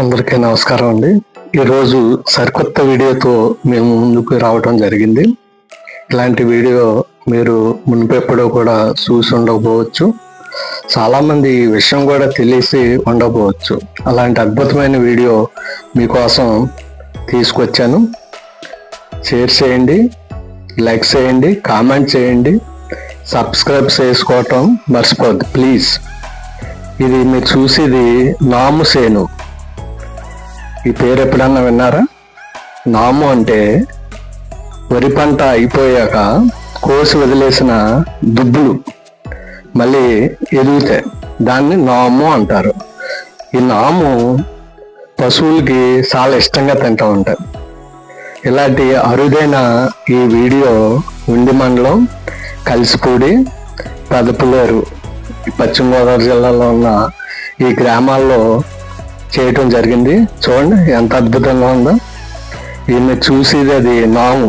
అందరికీ నమస్కారం అండి. ఈరోజు సరికొత్త వీడియోతో మేము ముందుకు రావటం జరిగింది. ఇలాంటి వీడియో మీరు మునుపెప్పుడో కూడా చూసి ఉండకపోవచ్చు, చాలామంది ఈ విషయం కూడా తెలిసి ఉండకపోవచ్చు. అలాంటి అద్భుతమైన వీడియో మీకోసం తీసుకొచ్చాను. షేర్ చేయండి, లైక్ చేయండి, కామెంట్ చేయండి, సబ్స్క్రైబ్ చేసుకోవటం మర్చిపోద్దు ప్లీజ్. ఇది మీరు చూసేది నాము సేను. ఈ పేరు ఎప్పుడన్నా విన్నారా? నాము అంటే వరి పంట అయిపోయాక కోసి వదిలేసిన దుబ్బులు మళ్ళీ ఎదుగుతాయి, దాన్ని నాము అంటారు. ఈ నాము పశువులకి చాలా ఇష్టంగా తింటూ ఉంటాయి. ఇలాంటి అరుదైన ఈ వీడియో ఉండి మండలం కలిసిపూడి పెదపులేరు పశ్చిమ గోదావరి జిల్లాలో ఉన్న ఈ గ్రామాల్లో చేయటం జరిగింది. చూడండి ఎంత అద్భుతంగా ఉందో. ఈమె చూసేది అది నాము.